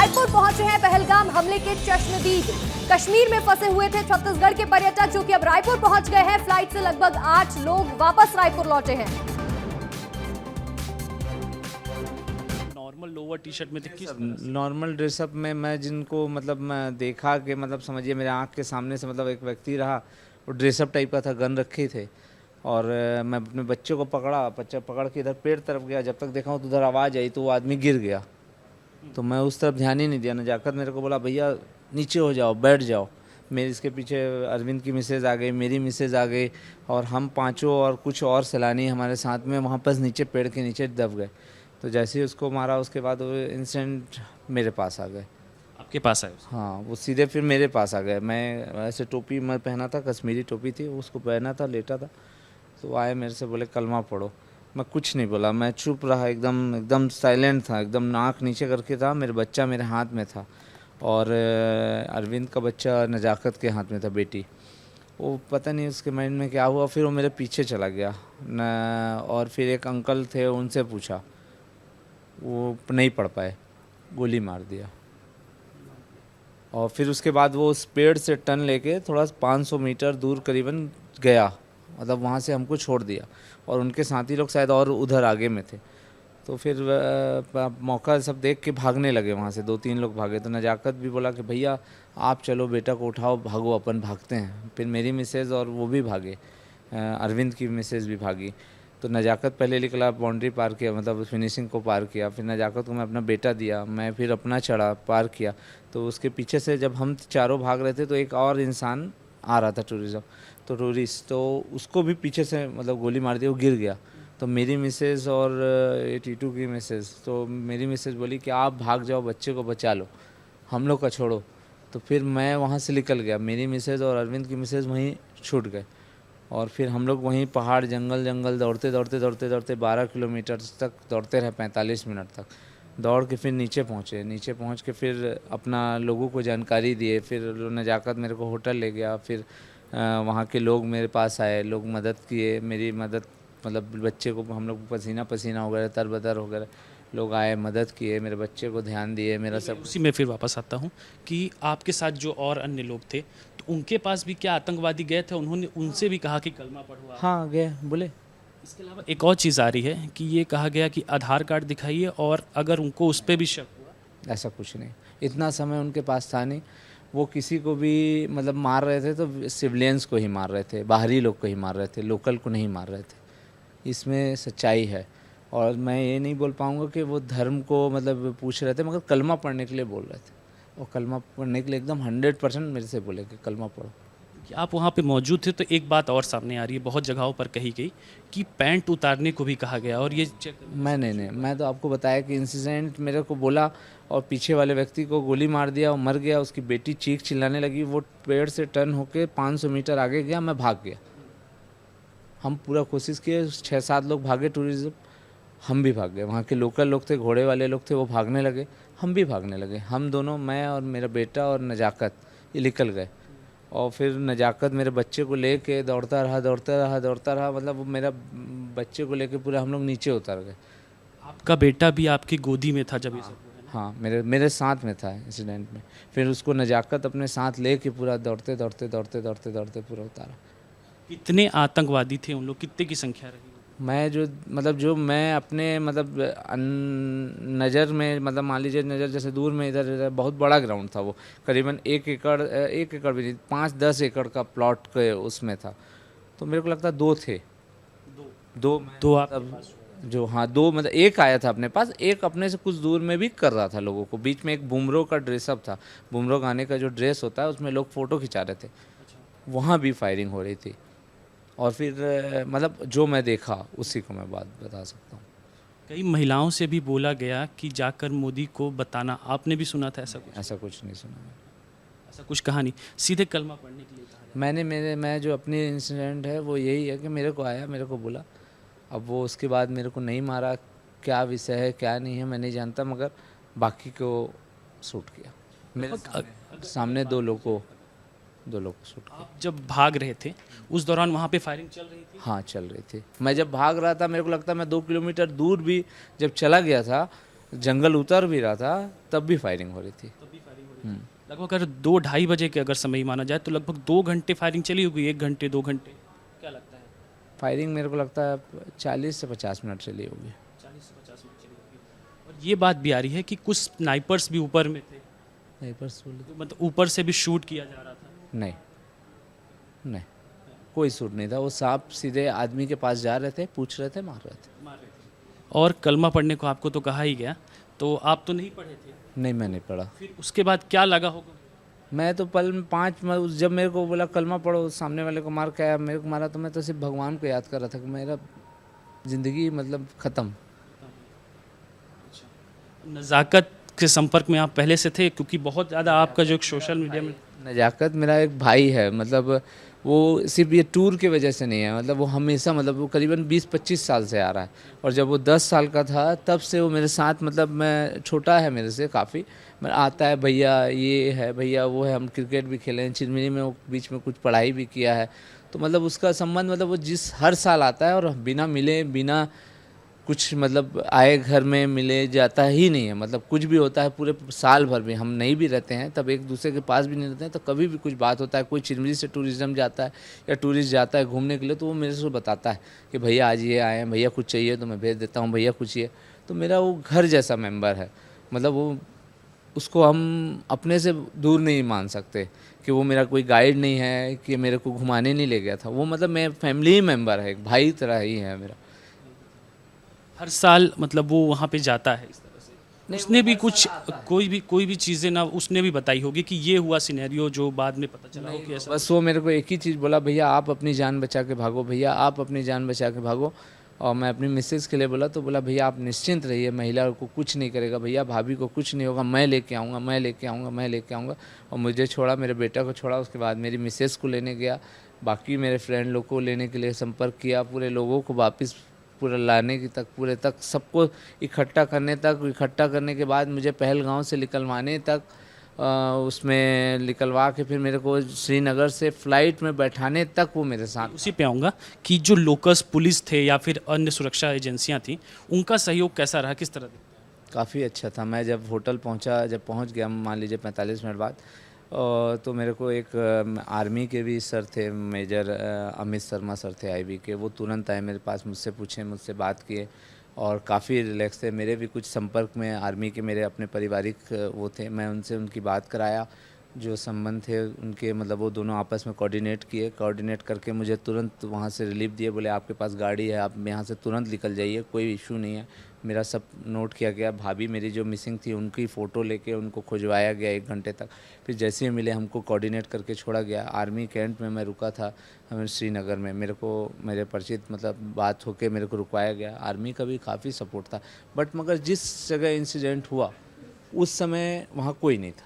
रायपुर पहुंचे हैं पहलगाम हमले के चश्मदीद। कश्मीर में फंसे हुए थे छत्तीसगढ़ के पर्यटक जो कि अब रायपुर पहुंच गए हैं। फ्लाइट से लगभग 8 लोग वापस रायपुर लौटे हैं। नॉर्मल लोअर टी शर्ट में थे, किस नॉर्मल ड्रेसअप में मैं जिनको मतलब मैं देखा कि मतलब समझिए मेरे आंख के सामने से मतलब एक व्यक्ति रहा, वो ड्रेसअप टाइप का था, गन रखे थे और मैं अपने बच्चे को पकड़ के इधर पेड़ तरफ गया। जब तक देखा हूँ तो उधर आवाज़ आई तो वो आदमी गिर गया, तो मैं उस तरफ ध्यान ही नहीं दिया। नजाकत मेरे को बोला भैया नीचे हो जाओ, बैठ जाओ। मेरे इसके पीछे अरविंद की मिसेज आ गई, मेरी मिसेज आ गई और हम पांचों और कुछ और सैलानी हमारे साथ में वहाँ पर नीचे पेड़ के नीचे दब गए। तो जैसे ही उसको मारा उसके बाद वो इंसिडेंट मेरे पास आ गए। आपके पास आए? हाँ, वो सीधे फिर मेरे पास आ गए। मैं ऐसे टोपी मैं पहना था, कश्मीरी टोपी थी, उसको पहना था, लेटा था, तो आए मेरे से बोले कलमा पढ़ो। मैं कुछ नहीं बोला, मैं चुप रहा, एकदम एकदम साइलेंट था, एकदम नाक नीचे करके था। मेरा बच्चा मेरे हाथ में था और अरविंद का बच्चा नजाकत के हाथ में था, बेटी। वो पता नहीं उसके माइंड में क्या हुआ, फिर वो मेरे पीछे चला गया न। और फिर एक अंकल थे, उनसे पूछा, वो नहीं पढ़ पाए, गोली मार दिया। और फिर उसके बाद वो उस पेड़ से टर्न लेके थोड़ा 500 मीटर दूर करीबन गया, मतलब वहाँ से हमको छोड़ दिया और उनके साथी लोग शायद और उधर आगे में थे। तो फिर मौका सब देख के भागने लगे वहाँ से, 2-3 लोग भागे। तो नजाकत भी बोला कि भैया आप चलो, बेटा को उठाओ, भागो, अपन भागते हैं। फिर मेरी मिसेज़ और वो भी भागे, अरविंद की मिसेज़ भी भागी। तो नजाकत पहले निकला, बाउंड्री पार किया, मतलब फिनिशिंग को पार किया। फिर नजाकत को मैं अपना बेटा दिया, मैं फिर अपना चढ़ा, पार किया। तो उसके पीछे से जब हम चारों भाग रहे थे तो एक और इंसान आ रहा था, टूरिस्ट, तो उसको भी पीछे से मतलब गोली मार दी, वो गिर गया। तो मेरी मिसेज़ और टीटू की मिसेज़, तो मेरी मिसेज़ बोली कि आप भाग जाओ, बच्चे को बचा लो, हम लोग का छोड़ो। तो फिर मैं वहाँ से निकल गया, मेरी मिसेज़ और अरविंद की मिसेज़ वहीं छूट गए और फिर हम लोग वहीं पहाड़ जंगल दौड़ते 12 किलोमीटर तक दौड़ते रहे, 45 मिनट तक दौड़ के फिर नीचे पहुँच के फिर अपना लोगों को जानकारी दिए। फिर नजाकत मेरे को होटल ले गया, फिर वहाँ के लोग मेरे पास आए, लोग मदद किए, मेरी मदद, मतलब बच्चे को हम लोग पसीना वगैरह तरबतर वगैरह, लोग आए, मदद किए, मेरे बच्चे को ध्यान दिए, मेरा सब। उसी में फिर वापस आता हूँ कि आपके साथ जो और अन्य लोग थे, तो उनके पास भी क्या आतंकवादी गए थे? उन्होंने उनसे भी कहा कि कलमा पढ़ो आप? हाँ गए, बोले। इसके अलावा एक और चीज़ आ रही है कि ये कहा गया कि आधार कार्ड दिखाइए, और अगर उनको उस पर भी शक हुआ? ऐसा कुछ नहीं, इतना समय उनके पास था नहीं। वो किसी को भी मतलब मार रहे थे तो सिविलियंस को ही मार रहे थे, बाहरी लोग को ही मार रहे थे, लोकल को नहीं मार रहे थे। इसमें सच्चाई है। और मैं ये नहीं बोल पाऊँगा कि वो धर्म को मतलब पूछ रहे थे, मगर कलमा पढ़ने के लिए बोल रहे थे। और कलमा पढ़ने के लिए एकदम 100% मेरे से बोले कि कलमा पढ़ो। कि आप वहाँ पे मौजूद थे तो एक बात और सामने आ रही है, बहुत जगहों पर कही गई कि पैंट उतारने को भी कहा गया, और ये चेक नहीं, मैं तो आपको बताया कि इंसिडेंट मेरे को बोला और पीछे वाले व्यक्ति को गोली मार दिया, वो मर गया। उसकी बेटी चीख चिल्लाने लगी, वो पेड़ से टर्न होके 500 मीटर आगे गया, मैं भाग गया। हम पूरा कोशिश किए, 6-7 लोग भागे टूरिज्म, हम भी भाग गए। वहाँ के लोकल लोग थे, घोड़े वाले लोग थे, वो भागने लगे, हम भी भागने लगे। हम दोनों, मैं और मेरा बेटा और नजाकत, ये निकल गए। और फिर नजाकत मेरे बच्चे को लेके दौड़ता रहा, मतलब वो मेरा बच्चे को लेके पूरा हम लोग नीचे उतर गए। आपका बेटा भी आपकी गोदी में था जब ये सब हुआ, है ना? हाँ, मेरे साथ में था इंसिडेंट में। फिर उसको नजाकत अपने साथ लेके पूरा दौड़ते पूरा उतारा। कितने आतंकवादी थे उन लोग, कितने की संख्या रही? मैं अपने मतलब नज़र में, मतलब मान लीजिए नज़र जैसे दूर में, इधर बहुत बड़ा ग्राउंड था वो, करीबन 1 एकड़ भी नहीं, 5-10 एकड़ का प्लॉट के उसमें था। तो मेरे को लगता है 2 थे, दो आपके मतलब पास? जो, हाँ 2, मतलब एक आया था अपने पास, एक अपने से कुछ दूर में भी कर रहा था लोगों को। बीच में एक बुमरो का ड्रेसअप था, बुमरो गाने का जो ड्रेस होता है उसमें लोग फ़ोटो खिंचा रहे थे, वहाँ भी फायरिंग हो रही थी। और फिर मतलब जो मैं देखा उसी को मैं बात बता सकता हूँ। कई महिलाओं से भी बोला गया कि जाकर मोदी को बताना, आपने भी सुना था ऐसा कुछ? ऐसा कुछ नहीं सुना मैंने। ऐसा कुछ कहा नहीं, सीधे कलमा पढ़ने के लिए कहा? मैं जो अपनी इंसिडेंट है वो यही है कि मेरे को आया, मेरे को बोला। अब वो उसके बाद मेरे को नहीं मारा, क्या विषय है क्या नहीं है मैं नहीं जानता, मगर बाकी को शूट किया मेरे सामने 2 लोग को शूट किया। आप जब भाग रहे थे उस दौरान वहाँ पे फायरिंग चल रही थी? हाँ चल रही थी। मैं जब भाग रहा था, मेरे को लगता है मैं 2 किलोमीटर दूर भी जब चला गया था, जंगल उतर भी रहा था तब भी फायरिंग हो रही थी। लगभग अगर 2-2:30 बजे के अगर समय ही माना जाए तो लगभग 2 घंटे फायरिंग चली होगी, 1 घंटे 2 घंटे, क्या लगता है? फायरिंग मेरे को लगता है 40 से 50 मिनट चली होगी। 40 से 50 मिनट चली होगी। और ये बात भी आ रही है कि कुछ स्नाइपर्स भी ऊपर में थे, नहीं बस बोले तो मतलब ऊपर से भी शूट किया जा रहा था। नहीं, नहीं कोई सूट नहीं था। वो सांप सीधे आदमी के पास जा रहे थे, पूछ रहे थे, मार रहे थे। मार रहे थे। और कलमा पढ़ने को आपको तो कहा ही गया, तो आप तो नहीं पढ़े थे, नहीं मैं नहीं पढ़ा। फिर उसके बाद क्या लगा होगा? मैं तो पल में जब मेरे को बोला कलमा पढ़ो, सामने वाले को मार के आया, मेरे को मारा, तो मैं तो सिर्फ भगवान को याद कर रहा था कि मेरा ज़िंदगी मतलब ख़त्म। नज़ाकत के संपर्क में आप पहले से थे, क्योंकि बहुत ज़्यादा आपका जो सोशल मीडिया में नजाकत मेरा एक भाई है, मतलब वो सिर्फ ये टूर की वजह से नहीं है, मतलब वो हमेशा, मतलब वो करीबन 20-25 साल से आ रहा है। और जब वो 10 साल का था तब से वो मेरे साथ, मतलब मैं छोटा है मेरे से काफ़ी, मैं आता है भैया ये है, भैया वो है, हम क्रिकेट भी खेले हैं चिरमिरी में, वो बीच में कुछ पढ़ाई भी किया है। तो मतलब उसका संबंध, मतलब वो हर साल आता है और बिना मिले, बिना कुछ मतलब आए घर में मिले जाता ही नहीं है। मतलब कुछ भी होता है पूरे साल भर में हम नहीं भी रहते हैं तब एक दूसरे के पास भी नहीं रहते हैं, तो कभी भी कुछ बात होता है, कोई चिरमिरी से टूरिज्म जाता है या टूरिस्ट जाता है घूमने के लिए, तो वो मेरे से बताता है कि भैया आज ये आए हैं, भैया कुछ चाहिए तो मैं भेज देता हूँ, भैया कुछ ये। तो मेरा वो घर जैसा मेम्बर है, मतलब वो उसको हम अपने से दूर नहीं मान सकते कि वो मेरा कोई गाइड नहीं है, कि मेरे को घुमाने नहीं ले गया था। वो मतलब मैं फैमिली ही मेम्बर है, एक भाई तरह ही है मेरा। हर साल मतलब वो वहाँ पे जाता है इस तरह से। उसने भी कुछ कोई भी चीज़ें ना उसने भी बताई होगी कि ये हुआ सिनेरियो, जो बाद में पता चला हो कि ऐसा। बस वो मेरे को एक ही चीज़ बोला, भैया आप अपनी जान बचा के भागो, भैया आप अपनी जान बचा के भागो। और मैं अपनी मिसेज के लिए बोला, तो बोला भैया आप निश्चिंत रहिए, महिला को कुछ नहीं करेगा भैया, भाभी को कुछ नहीं होगा, मैं लेके आऊँगा, मैं लेके आऊँगा, मैं लेके आऊँगा। और मुझे छोड़ा, मेरे बेटा को छोड़ा, उसके बाद मेरी मिसेज को लेने गया, बाकी मेरे फ्रेंड लोग को लेने के लिए संपर्क किया, पूरे लोगों को वापस पूरा लाने की तक, पूरे तक सबको इकट्ठा करने के बाद मुझे पहलगांव से निकलवाने तक, उसमें निकलवा के फिर मेरे को श्रीनगर से फ़्लाइट में बैठाने तक वो मेरे साथ। उसी पे आऊँगा कि जो लोकल्स पुलिस थे या फिर अन्य सुरक्षा एजेंसियाँ थी, उनका सहयोग कैसा रहा, किस तरह? काफ़ी अच्छा था। मैं जब होटल पहुंचा, जब पहुंच गया मान लीजिए 45 मिनट बाद, तो मेरे को एक आर्मी के भी सर थे, मेजर अमित शर्मा सर थे आईबी के, वो तुरंत आए मेरे पास, मुझसे पूछे, मुझसे बात किए और काफ़ी रिलैक्स थे। मेरे भी कुछ संपर्क में आर्मी के मेरे अपने पारिवारिक वो थे, मैं उनसे उनकी बात कराया, जो संबंध थे उनके, मतलब वो दोनों आपस में कोऑर्डिनेट करके मुझे तुरंत वहाँ से रिलीफ दिए। बोले आपके पास गाड़ी है, आप यहाँ से तुरंत निकल जाइए, कोई इशू नहीं है। मेरा सब नोट किया गया। भाभी मेरी जो मिसिंग थी उनकी फ़ोटो लेके उनको खुजवाया गया 1 घंटे तक। फिर जैसे ही मिले हमको कोऑर्डिनेट करके छोड़ा गया। आर्मी कैंप में मैं रुका था श्रीनगर में, मेरे को मेरे परिचित मतलब बात होके मेरे को रुकवाया गया। आर्मी का भी काफ़ी सपोर्ट था, बट मगर जिस जगह इंसिडेंट हुआ उस समय वहाँ कोई नहीं था।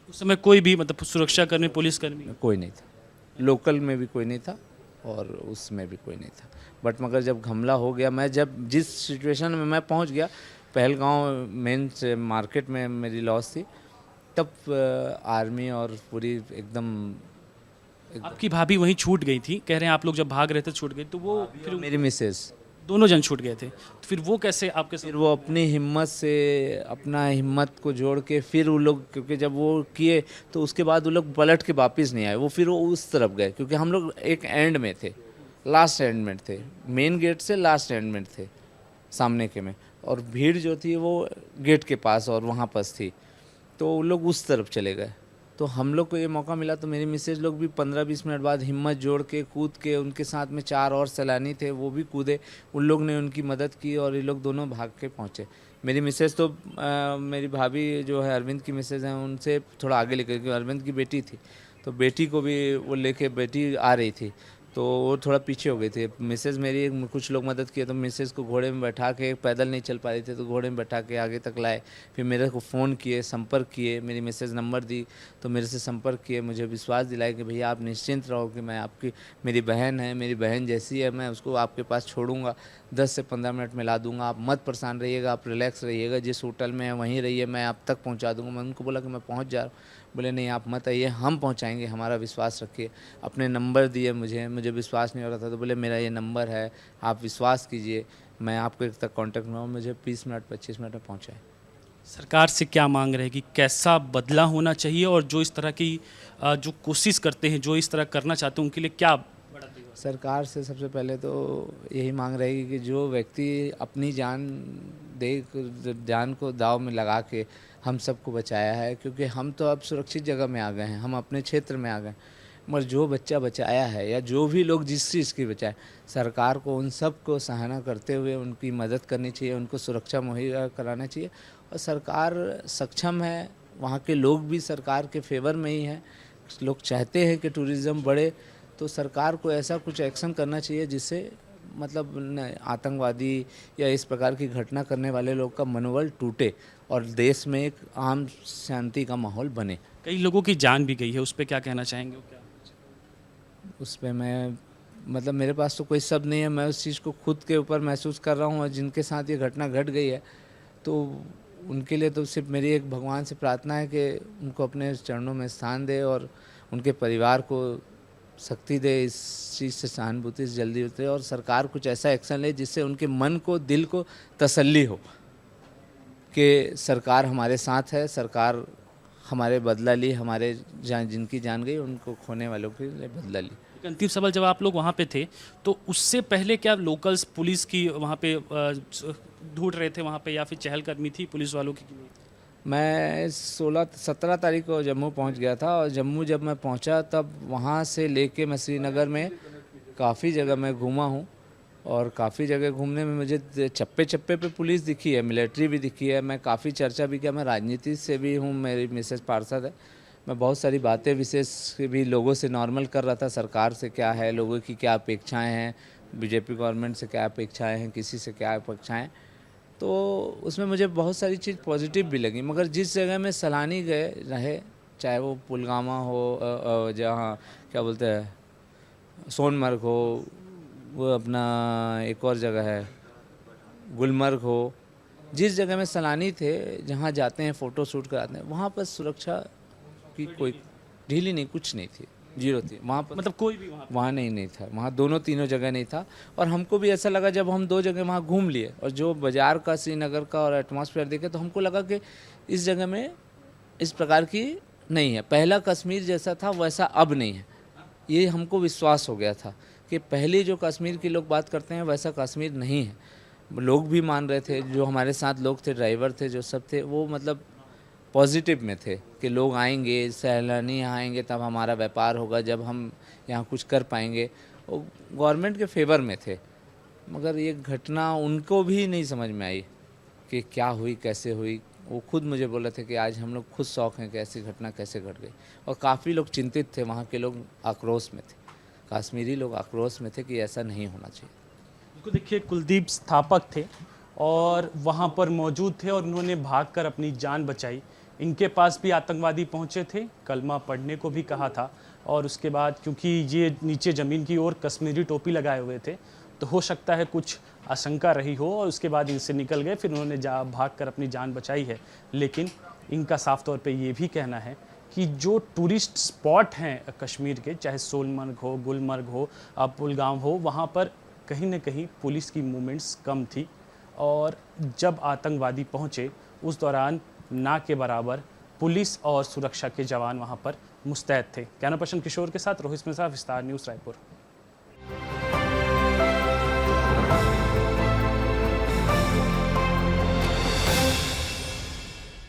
उस समय कोई भी मतलब सुरक्षाकर्मी, पुलिसकर्मी कोई नहीं था, लोकल में भी कोई नहीं था और उसमें भी कोई नहीं था। बट मगर जब हमला हो गया, मैं जब जिस सिचुएशन में मैं पहुंच गया, पहलगांव मेन से मार्केट में मेरी लॉस थी, तब आर्मी और पूरी एकदम आपकी भाभी वहीं छूट गई थी, कह रहे हैं आप लोग जब भाग रहे थे छूट गई, तो वो फिर मेरी मिसेज, दोनों जन छूट गए थे, तो फिर वो कैसे आपके साथ? फिर वो अपनी हिम्मत से, अपना हिम्मत को जोड़ के फिर वो लोग, क्योंकि जब वो किए तो उसके बाद वो लोग पलट के वापस नहीं आए, वो फिर वो उस तरफ गए, क्योंकि हम लोग एक एंड में थे, लास्ट एंड में थे, मेन गेट से लास्ट एंड में थे सामने के में, और भीड़ जो थी वो गेट के पास और वहाँ पास थी, तो वो लोग उस तरफ चले गए। तो हम लोग को ये मौका मिला, तो मेरी मिसेज लोग भी 15-20 मिनट बाद हिम्मत जोड़ के कूद के, उनके साथ में 4 और सैलानी थे, वो भी कूदे, उन लोग ने उनकी मदद की और ये लोग दोनों भाग के पहुँचे। मेरी मिसेज तो मेरी भाभी जो है अरविंद की मिसेज हैं, उनसे थोड़ा आगे लेकर, क्योंकि अरविंद की बेटी थी, तो बेटी को भी वो लेके, बेटी आ रही थी तो वो थोड़ा पीछे हो गई थी। मिसेज मेरी, कुछ लोग मदद किए तो मिसेज को घोड़े में बैठा के, पैदल नहीं चल पा रही थी तो घोड़े में बैठा के आगे तक लाए। फिर मेरे को फ़ोन किए, संपर्क किए, मेरी मिसेज नंबर दी तो मेरे से संपर्क किए, मुझे विश्वास दिलाया कि भैया आप निश्चिंत रहो कि मैं आपकी, मेरी बहन है, मेरी बहन जैसी है, मैं उसको आपके पास छोड़ूंगा, 10 से 15 मिनट में ला दूंगा, आप मत परेशान रहिएगा, आप रिलैक्स रहिएगा, जिस होटल में है वहीं रहिए, मैं आप तक पहुँचा दूँगा। मैं उनको बोला कि मैं पहुँच जा रहा हूँ। बोले नहीं आप मत आइए, हम पहुंचाएंगे, हमारा विश्वास रखिए। अपने नंबर दिए मुझे विश्वास नहीं हो रहा था, तो बोले मेरा ये नंबर है, आप विश्वास कीजिए, मैं आपको एक तक कांटेक्ट में हूँ। मुझे 20 मिनट 25 मिनट में पहुंचाए। सरकार से क्या मांग रहेगी, कैसा बदला होना चाहिए, और जो इस तरह की जो कोशिश करते हैं, जो इस तरह करना चाहते हैं, उनके लिए क्या बड़ा दिवस? सरकार से सबसे पहले तो यही मांग रहेगी कि जो व्यक्ति अपनी जान को दाव में लगा के हम सबको बचाया है, क्योंकि हम तो अब सुरक्षित जगह में आ गए हैं, हम अपने क्षेत्र में आ गए, मगर जो बच्चा बचाया है या जो भी लोग जिस चीज़ की बचाए, सरकार को उन सब को सहायता करते हुए उनकी मदद करनी चाहिए, उनको सुरक्षा मुहैया कराना चाहिए। और सरकार सक्षम है, वहाँ के लोग भी सरकार के फेवर में ही हैं, लोग चाहते हैं कि टूरिज़्म बढ़े, तो सरकार को ऐसा कुछ एक्शन करना चाहिए जिससे मतलब आतंकवादी या इस प्रकार की घटना करने वाले लोग का मनोबल टूटे और देश में एक आम शांति का माहौल बने। कई लोगों की जान भी गई है, उस पर क्या कहना चाहेंगे? क्या उस पे मैं मतलब मेरे पास तो कोई शब्द नहीं है, मैं उस चीज़ को खुद के ऊपर महसूस कर रहा हूँ, और जिनके साथ ये घटना घट गई है तो उनके लिए तो सिर्फ मेरी एक भगवान से प्रार्थना है कि उनको अपने चरणों में स्थान दे और उनके परिवार को शक्ति दे, इस चीज़ से सहानुभूति से जल्दी उतरे और सरकार कुछ ऐसा एक्शन ले जिससे उनके मन को, दिल को तसल्ली हो कि सरकार हमारे साथ है, सरकार हमारे बदला ली, हमारे जिनकी जान गई उनको खोने वालों के लिए बदला ली। एक अंतिम सवाल, जब आप लोग वहाँ पे थे तो उससे पहले क्या लोकल्स पुलिस की वहाँ पे ढूंढ रहे थे वहाँ पे, या फिर चहलकदमी थी पुलिस वालों की? मैं 17 तारीख को जम्मू पहुंच गया था, और जम्मू जब मैं पहुंचा तब वहां से लेके मैं श्रीनगर में काफ़ी जगह मैं घूमा हूं, और काफ़ी जगह घूमने में मुझे चप्पे चप्पे पे पुलिस दिखी है, मिलिट्री भी दिखी है। मैं काफ़ी चर्चा भी किया, मैं राजनीति से भी हूं, मेरी मिसेस पार्षद है, मैं बहुत सारी बातें विशेष भी लोगों से नॉर्मल कर रहा था, सरकार से क्या है, लोगों की क्या अपेक्षाएँ हैं, बीजेपी गवर्नमेंट से क्या अपेक्षाएँ हैं, किसी से क्या अपेक्षाएँ। तो उसमें मुझे बहुत सारी चीज़ पॉजिटिव भी लगी, मगर जिस जगह में सैलानी गए रहे, चाहे वो पुलगामा हो, जहाँ क्या बोलते हैं सोनमर्ग हो, वो अपना एक और जगह है गुलमर्ग हो, जिस जगह में सैलानी थे, जहाँ जाते हैं फ़ोटो शूट कराते हैं, वहाँ पर सुरक्षा की कोई ढीली नहीं, कुछ नहीं थी, जीरो थी वहाँ पर। मतलब कोई भी वहाँ नहीं था, वहाँ दोनों तीनों जगह नहीं था। और हमको भी ऐसा लगा जब हम 2 जगह वहाँ घूम लिए और जो बाज़ार का, श्रीनगर का और एटमॉस्फेयर देखे, तो हमको लगा कि इस जगह में इस प्रकार की नहीं है, पहला कश्मीर जैसा था वैसा अब नहीं है। ये हमको विश्वास हो गया था कि पहले जो कश्मीर के लोग बात करते हैं वैसा कश्मीर नहीं है। लोग भी मान रहे थे, जो हमारे साथ लोग थे, ड्राइवर थे, जो सब थे, वो मतलब पॉजिटिव में थे कि लोग आएंगे, सैलानी यहाँ आएंगे तब हमारा व्यापार होगा, जब हम यहाँ कुछ कर पाएंगे, वो गवर्नमेंट के फेवर में थे। मगर ये घटना उनको भी नहीं समझ में आई कि क्या हुई, कैसे हुई। वो खुद मुझे बोले थे कि आज हम लोग खुद शौक हैं कि ऐसी घटना कैसे घट गई, और काफ़ी लोग चिंतित थे, वहाँ के लोग आक्रोश में थे, कश्मीरी लोग आक्रोश में थे कि ऐसा नहीं होना चाहिए। बिल्कुल, देखिए कुलदीप स्थापक थे और वहाँ पर मौजूद थे और उन्होंने भागकर अपनी जान बचाई। इनके पास भी आतंकवादी पहुँचे थे, कलमा पढ़ने को भी कहा था, और उसके बाद क्योंकि ये नीचे ज़मीन की ओर कश्मीरी टोपी लगाए हुए थे, तो हो सकता है कुछ आशंका रही हो और उसके बाद इनसे निकल गए, फिर उन्होंने भागकर अपनी जान बचाई है। लेकिन इनका साफ तौर पे ये भी कहना है कि जो टूरिस्ट स्पॉट हैं कश्मीर के, चाहे सोनमर्ग हो, गुलमर्ग हो, पुलगाम हो, वहाँ पर कहीं न कहीं पुलिस की मूवमेंट्स कम थी, और जब आतंकवादी पहुँचे उस दौरान ना के बराबर पुलिस और सुरक्षा के जवान वहाँ पर मुस्तैद थे। कैमरा पर्सन किशोर के साथ रोहित मिश्रा, विस्तार न्यूज़, रायपुर।